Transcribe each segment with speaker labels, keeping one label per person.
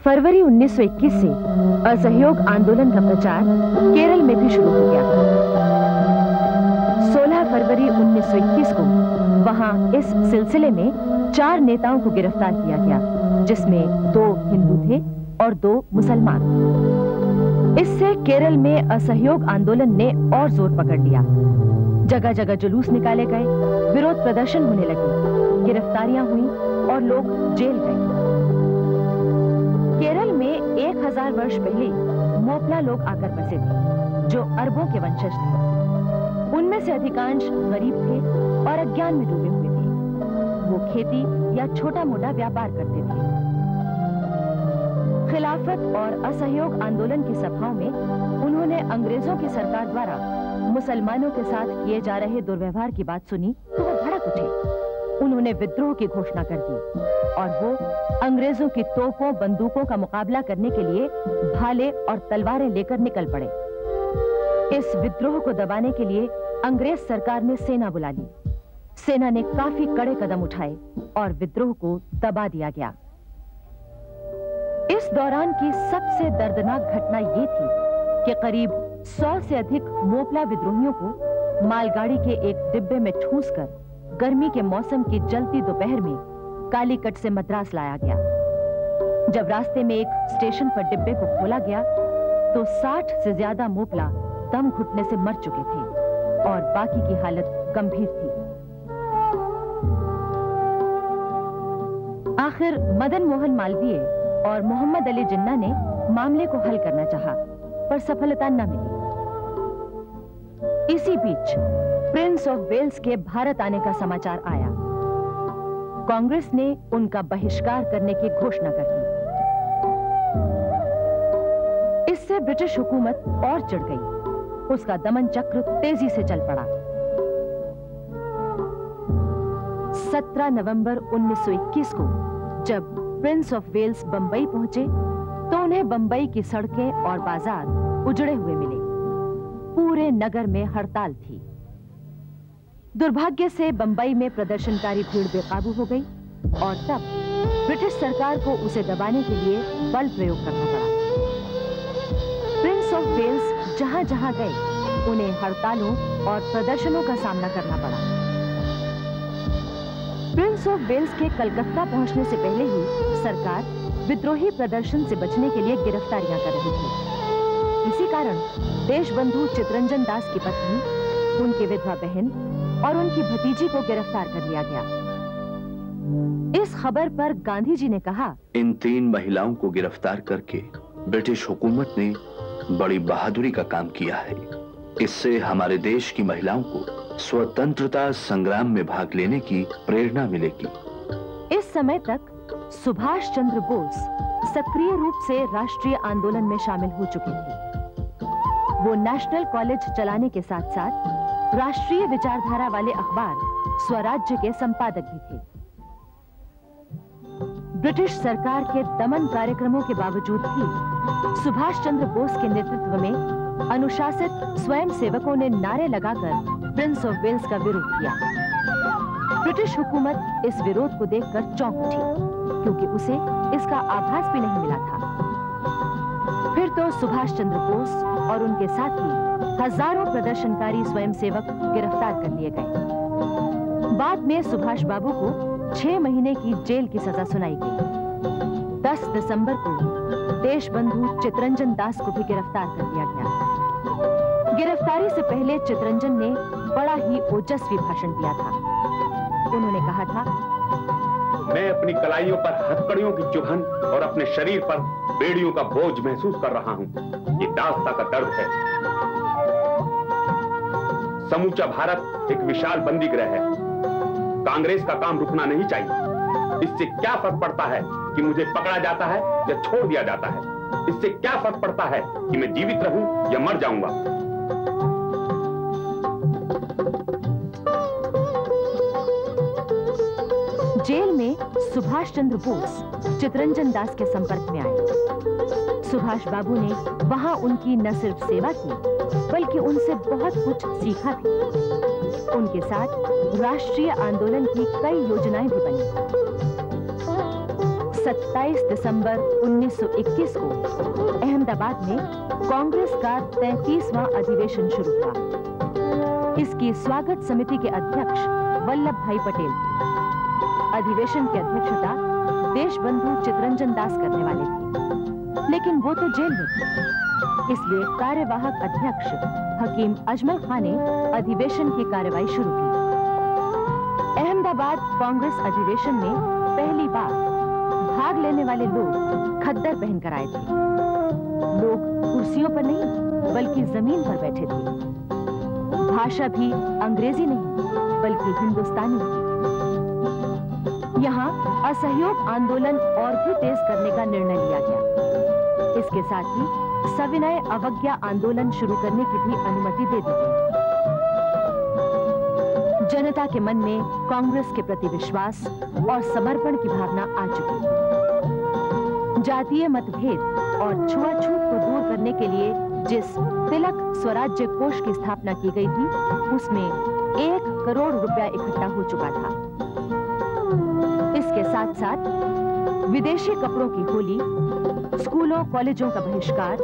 Speaker 1: फरवरी 1921 से असहयोग आंदोलन का प्रचार केरल में भी शुरू हो गया। 16 फरवरी 1921 को वहां इस सिलसिले में 4 नेताओं को गिरफ्तार किया गया, जिसमें 2 हिंदू थे और 2 मुसलमान। इससे केरल में असहयोग आंदोलन ने और जोर पकड़ लिया। जगह जगह जुलूस निकाले गए, विरोध प्रदर्शन होने लगे, गिरफ्तारियां हुई और लोग जेल गए। केरल में 1000 वर्ष पहले मोपला लोग आकर बसे थे, जो अरबों के वंशज थे। उनमें से अधिकांश गरीब थे और अज्ञान में डूबे हुए थे। वो खेती या छोटा मोटा व्यापार करते थे। खिलाफत और असहयोग आंदोलन की सभाओं में उन्होंने अंग्रेजों की सरकार द्वारा मुसलमानों के साथ किए जा रहे दुर्व्यवहार की बात सुनी तो वो भड़क उठे। उन्होंने विद्रोह की घोषणा कर दी और वो अंग्रेजों की तोपों बंदूकों का मुकाबला करने के लिए भाले और तलवारें लेकर निकल पड़े। इस विद्रोह को दबाने के लिए अंग्रेज सरकार ने सेना बुला ली। सेना ने काफी कड़े कदम उठाए और विद्रोह को दबा दिया गया। इस दौरान की सबसे दर्दनाक घटना यह थी कि करीब 100 से अधिक मोपला विद्रोहियों को मालगाड़ी के एक डिब्बे में ठूंसकर गर्मी के मौसम की जलती दोपहर में कालीकट से मद्रास लाया गया। जब रास्ते में एक स्टेशन पर डिब्बे को खोला गया तो 60 से ज्यादा मोपला दम घुटने से मर चुके थे और बाकी की हालत गंभीर थी। आखिर मदन मोहन मालवीय और मोहम्मद अली जिन्ना ने मामले को हल करना चाहा, पर सफलता न मिली। इसी बीच प्रिंस ऑफ वेल्स के भारत आने का समाचार आया। कांग्रेस ने उनका बहिष्कार करने की घोषणा कर दी। इससे ब्रिटिश हुकूमत और चिढ़ गई। उसका दमन चक्र तेजी से चल पड़ा। 17 नवंबर 1921 को जब प्रिंस ऑफ वेल्स बंबई पहुंचे तो उन्हें बंबई की सड़कें और बाजार उजड़े हुए मिले। पूरे नगर में हड़ताल थी। दुर्भाग्य से बंबई में प्रदर्शनकारी भीड़ बेकाबू हो गई और तब ब्रिटिश सरकार को उसे दबाने के लिए बल प्रयोग करना पड़ा। प्रिंस ऑफ वेल्स जहां जहां गए उन्हें हड़तालों और प्रदर्शनों का सामना करना पड़ा। प्रिंस ऑफ वेल्स के कलकत्ता पहुंचने से पहले ही सरकार विद्रोही प्रदर्शन से बचने के लिए गिरफ्तारियां कर रही थी। इसी कारण देशबंधु चितरंजन दास की पत्नी, उनकी विधवा बहन और उनकी भतीजी को गिरफ्तार कर लिया गया। इस खबर पर गांधी जी ने कहा,
Speaker 2: इन 3 महिलाओं को गिरफ्तार करके ब्रिटिश हुकूमत ने बड़ी बहादुरी का काम किया है। इससे हमारे देश की महिलाओं को स्वतंत्रता संग्राम में भाग लेने की प्रेरणा मिलेगी।
Speaker 1: इस समय तक सुभाष चंद्र बोस सक्रिय रूप से राष्ट्रीय आंदोलन में शामिल हो चुके थे। वो नेशनल कॉलेज चलाने के साथ साथ राष्ट्रीय विचारधारा वाले अखबार स्वराज्य के संपादक भी थे। ब्रिटिश सरकार के दमन कार्यक्रमों के बावजूद भी सुभाष चंद्र बोस के नेतृत्व में अनुशासित स्वयं सेवकों ने नारे लगाकर प्रिंस ऑफ वेल्स का विरोध किया। ब्रिटिश हुकूमत इस विरोध को देखकर चौंक उठी, क्योंकि उसे इसका आभास भी नहीं मिला था। फिर तो सुभाष चंद्र बोस और उनके साथी हजारों प्रदर्शनकारी स्वयंसेवक गिरफ्तार कर लिए गए। बाद में सुभाष बाबू को 6 महीने की जेल की सजा सुनाई गई। 10 दिसंबर को देशबंधु चितरंजन दास को भी गिरफ्तार कर लिया गया। गिरफ्तारी से पहले चितरंजन ने बड़ा ही ओजस्वी भाषण दिया था। उन्होंने कहा था,
Speaker 3: मैं अपनी कलाइयों पर हथकड़ियों की चुभन और अपने शरीर पर बेड़ियों का बोझ महसूस कर रहा हूं। ये दास्ता का दर्द है। समूचा भारत एक विशाल बंदी गृह है। कांग्रेस का काम रुकना नहीं चाहिए। इससे क्या फर्क पड़ता है कि मुझे पकड़ा जाता है या छोड़ दिया जाता है? इससे क्या फर्क पड़ता है कि मैं जीवित रहूं या मर जाऊंगा?
Speaker 1: जेल में सुभाष चंद्र बोस चितरंजन दास के संपर्क में आए। सुभाष बाबू ने वहां उनकी न सिर्फ सेवा की, बल्कि उनसे बहुत कुछ सीखा भी। उनके साथ राष्ट्रीय आंदोलन की कई योजनाएं भी बनी। 27 दिसंबर 1921 को अहमदाबाद में कांग्रेस का 33वां अधिवेशन शुरू हुआ। इसकी स्वागत समिति के अध्यक्ष वल्लभ भाई पटेल थे। अधिवेशन की अध्यक्षता देशबंधु चितरंजन दास करने वाले थे, लेकिन वो तो जेल में थे, इसलिए कार्यवाहक अध्यक्ष हकीम अजमल खान ने अधिवेशन की कार्यवाही शुरू की। अहमदाबाद कांग्रेस अधिवेशन में पहली बार भाग लेने वाले लोग खद्दर पहनकर आए थे। लोग कुर्सियों पर नहीं बल्कि जमीन पर बैठे थे। भाषा भी अंग्रेजी नहीं बल्कि हिंदुस्तानी थी। यहाँ असहयोग आंदोलन और भी तेज करने का निर्णय लिया गया। इसके साथ ही सविनय अवज्ञा आंदोलन शुरू करने की भी अनुमति दे दी गई। जनता के मन में कांग्रेस के प्रति विश्वास और समर्पण की भावना आ चुकी थी। जातीय मतभेद और छुआछूत को दूर करने के लिए जिस तिलक स्वराज्य कोष की स्थापना की गई थी, उसमें 1 करोड़ रुपया इकट्ठा हो चुका था। इसके साथ साथ विदेशी कपड़ों की होली, स्कूलों कॉलेजों का बहिष्कार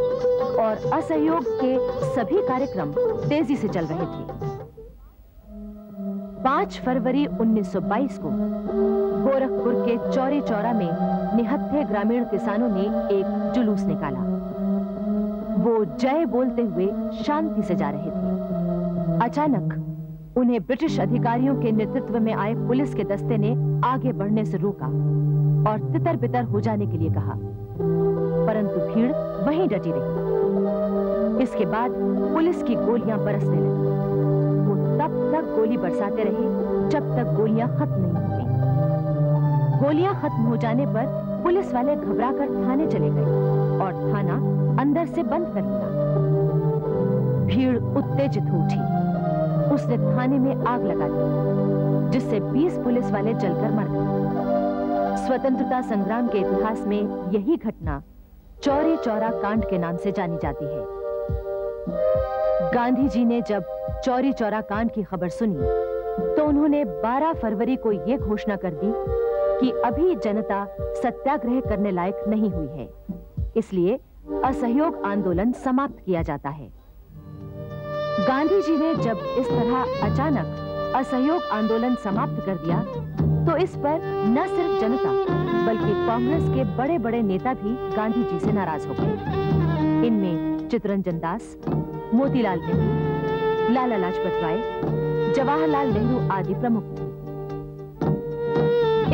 Speaker 1: और असहयोग के सभी कार्यक्रम तेजी से चल रहे थे। 5 फरवरी 1922 को गोरखपुर के चौरी चौरा में निहत्थे ग्रामीण किसानों ने एक जुलूस निकाला। वो जय बोलते हुए शांति से जा रहे थे। अचानक उन्हें ब्रिटिश अधिकारियों के नेतृत्व में आए पुलिस के दस्ते ने आगे बढ़ने से रोका और तितर बितर हो जाने के लिए कहा, परंतु भीड़ वहीं डटी रही। इसके बाद पुलिस की गोलियां बरसने लगी। वो तब तक गोली बरसाते रहे जब तक गोलियां खत्म नहीं हो गईं। गोलियां खत्म हो जाने पर पुलिस वाले घबराकर थाने चले गए और थाना अंदर से बंद कर लिया। भीड़ उत्तेजित हो उठी। उसने थाने में आग लगा दी, जिससे 20 पुलिस वाले जलकर मर गए। स्वतंत्रता संग्राम के इतिहास में यही घटना चौरी चौरा कांड के नाम से जानी जाती है। गांधी जी ने जब चौरी चौरा कांड की खबर सुनी तो उन्होंने 12 फरवरी को यह घोषणा कर दी कि अभी जनता सत्याग्रह करने लायक नहीं हुई है, इसलिए असहयोग आंदोलन समाप्त किया जाता है। गांधी जी ने जब इस तरह अचानक असहयोग आंदोलन समाप्त कर दिया तो इस पर न सिर्फ जनता बल्कि कांग्रेस के बड़े बड़े नेता भी गांधी जी से नाराज हो गए। इनमें चितरंजन दास, मोतीलाल नेहरू, लाला लाजपत राय, जवाहरलाल नेहरू आदि प्रमुख थे।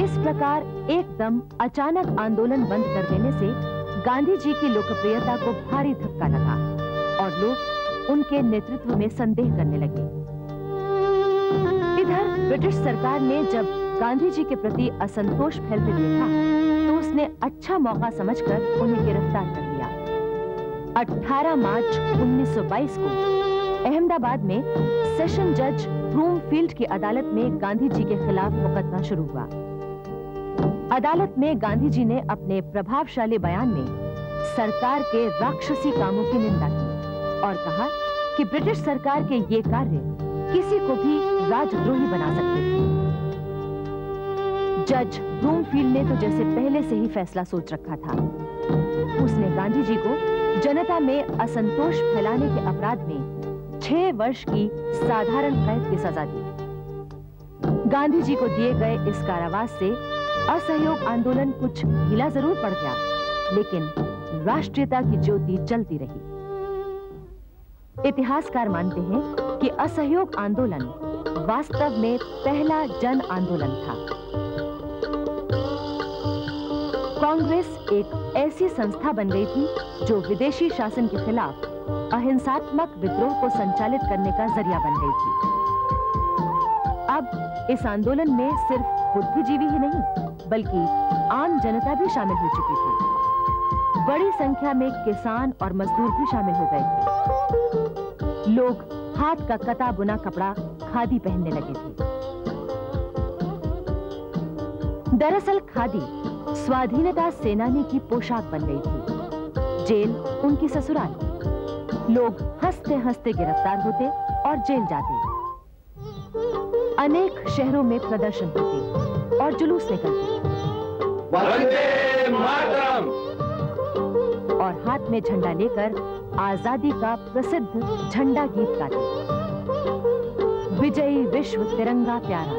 Speaker 1: इस प्रकार एकदम अचानक आंदोलन बंद कर देने से गांधी जी की लोकप्रियता को भारी धक्का लगा और लोग उनके नेतृत्व में संदेह करने लगे। इधर ब्रिटिश सरकार ने जब गांधी जी के प्रति असंतोष फैलते देखा तो उसने अच्छा मौका समझकर उन्हें गिरफ्तार कर लिया। 18 मार्च 1922 को अहमदाबाद में सेशन जज ब्रूमफील्ड की अदालत में गांधी जी के खिलाफ मुकदमा शुरू हुआ। अदालत में गांधी जी ने अपने प्रभावशाली बयान में सरकार के राक्षसी कामों की निंदा की और कहा कि ब्रिटिश सरकार के ये कार्य किसी को भी राजद्रोही बना सकते थे। जज ब्रूमफील्ड ने तो जैसे पहले से ही फैसला सोच रखा था। उसने गांधी जी को जनता में असंतोष फैलाने के अपराध में 6 वर्ष की साधारण कैद की सजा दी। गांधी जी को दिए गए इस कारावास से असहयोग आंदोलन कुछ ढीला जरूर पड़ गया, लेकिन राष्ट्रीयता की ज्योति जलती रही। इतिहासकार मानते हैं कि असहयोग आंदोलन वास्तव में पहला जन आंदोलन था। कांग्रेस एक ऐसी संस्था बन गई थी जो विदेशी शासन के खिलाफ अहिंसात्मक विद्रोह को संचालित करने का जरिया बन गई थी। अब इस आंदोलन में सिर्फ बुद्धिजीवी ही नहीं बल्कि आम जनता भी शामिल हो चुकी थी। बड़ी संख्या में किसान और मजदूर भी शामिल हो गए थे। लोग हाथ का कता बुना कपड़ा खादी पहनने लगे थे। दरअसल खादी स्वाधीनता सेनानी की पोशाक बन गई थी। जेल उनकी ससुराल। लोग हंसते हंसते गिरफ्तार होते और जेल जाते। अनेक शहरों में प्रदर्शन होते और जुलूस निकलते।
Speaker 3: वंदे
Speaker 1: और हाथ में झंडा लेकर आजादी का प्रसिद्ध झंडा गीत गाते। विजयी विश्व तिरंगा प्यारा,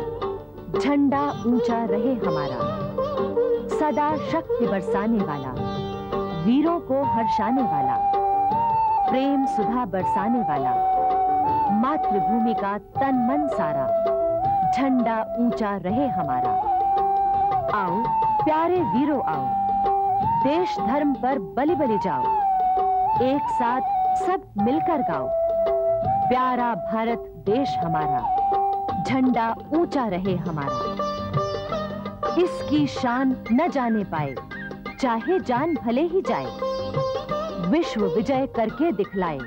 Speaker 1: झंडा ऊंचा रहे हमारा, सदा शक्ति बरसाने वाला, वीरों को हर्षाने वाला, प्रेम सुधा बरसाने वाला, मातृभूमि का तन मन सारा, झंडा ऊंचा रहे हमारा। आओ प्यारे वीरों आओ, देश धर्म पर बलि बलि जाओ, एक साथ सब मिलकर गाओ, प्यारा भारत देश हमारा, झंडा ऊंचा रहे हमारा। इसकी शान न जाने पाए, चाहे जान भले ही जाए, विश्व विजय करके दिखलाए,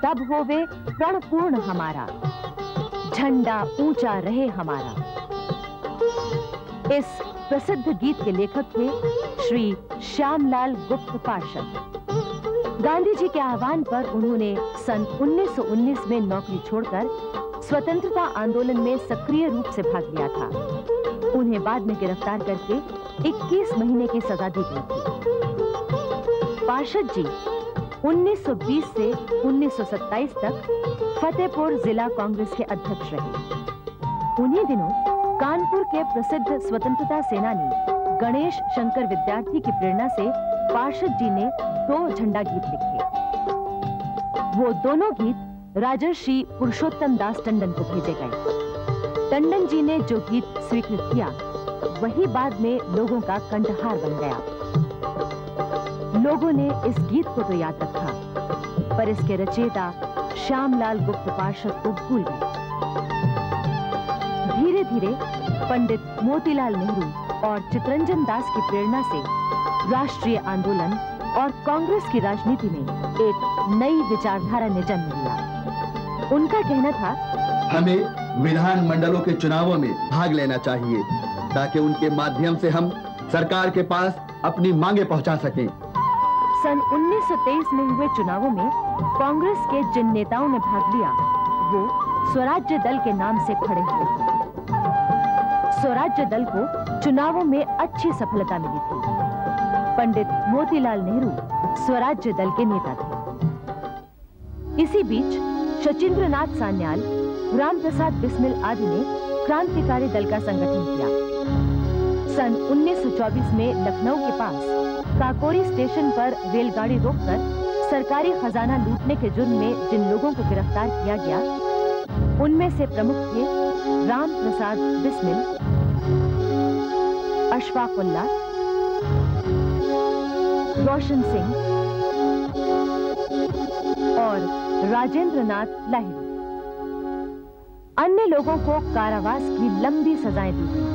Speaker 1: तब होवे प्रणपूर्ण हमारा, झंडा ऊंचा रहे हमारा। इस प्रसिद्ध गीत के लेखक थे श्री श्यामलाल गुप्त पार्षद। गांधी जी के आह्वान पर उन्होंने सन 1919 में नौकरी छोड़कर स्वतंत्रता आंदोलन में सक्रिय रूप से भाग लिया था। उन्हें बाद में गिरफ्तार करके 21 महीने की सजा दी गई थी। पार्षद जी 1920 से 1927 तक फतेहपुर जिला कांग्रेस के अध्यक्ष रहे। उन्हीं दिनों कानपुर के प्रसिद्ध स्वतंत्रता सेनानी गणेश शंकर विद्यार्थी की प्रेरणा से पार्षद जी ने 2 झंडा गीत लिखे। वो दोनों गीत राजर्षि पुरुषोत्तम दास टंडन को भेजे गए। टंडन जी ने जो गीत स्वीकृत किया वही बाद में लोगों का कंठहार बन गया। लोगों ने इस गीत को तो याद रखा, पर इसके रचयिता श्यामलाल गुप्त पार्षद को भूल गए। धीरे धीरे पंडित मोतीलाल नेहरू और चितरंजन दास की प्रेरणा से राष्ट्रीय आंदोलन और कांग्रेस की राजनीति में एक नई विचारधारा ने जन्म लिया। उनका कहना था,
Speaker 4: हमें विधान मंडलों के चुनावों में भाग लेना चाहिए ताकि उनके माध्यम से हम सरकार के पास अपनी मांगे पहुंचा सकें।
Speaker 1: सन 1923 में हुए चुनावों में कांग्रेस के जिन नेताओं ने भाग लिया वो स्वराज्य दल के नाम से खड़े हुए थे। स्वराज्य दल को चुनावों में अच्छी सफलता मिली थी। पंडित मोतीलाल नेहरू स्वराज्य दल के नेता थे। इसी बीच शचीन्द्रनाथ सान्याल, रामप्रसाद बिस्मिल आदि ने क्रांतिकारी दल का संगठन किया। सन 1924 में लखनऊ के पास काकोरी स्टेशन पर रेलगाड़ी रोककर सरकारी खजाना लूटने के जुर्म में जिन लोगों को गिरफ्तार किया गया उनमें से प्रमुख थे रामप्रसाद बिस्मिल, अशफाकुल्ला, रोशन सिंह और राजेंद्रनाथ लाहिड़ी। अन्य लोगों को कारावास की लंबी सजाएं दी गई।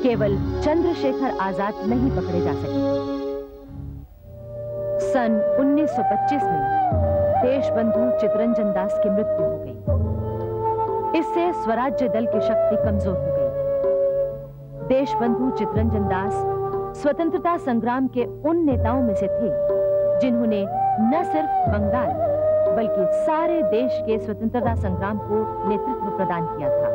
Speaker 1: केवल चंद्रशेखर आजाद नहीं पकड़े जा सके। सन 1925 में देशबंधु चितरंजन दास की मृत्यु हो गई। इससे स्वराज्य दल की शक्ति कमजोर हो गई। देशबंधु चितरंजन दास स्वतंत्रता संग्राम के उन नेताओं में से थे जिन्होंने न सिर्फ बंगाल बल्कि सारे देश के स्वतंत्रता संग्राम को नेतृत्व प्रदान किया था।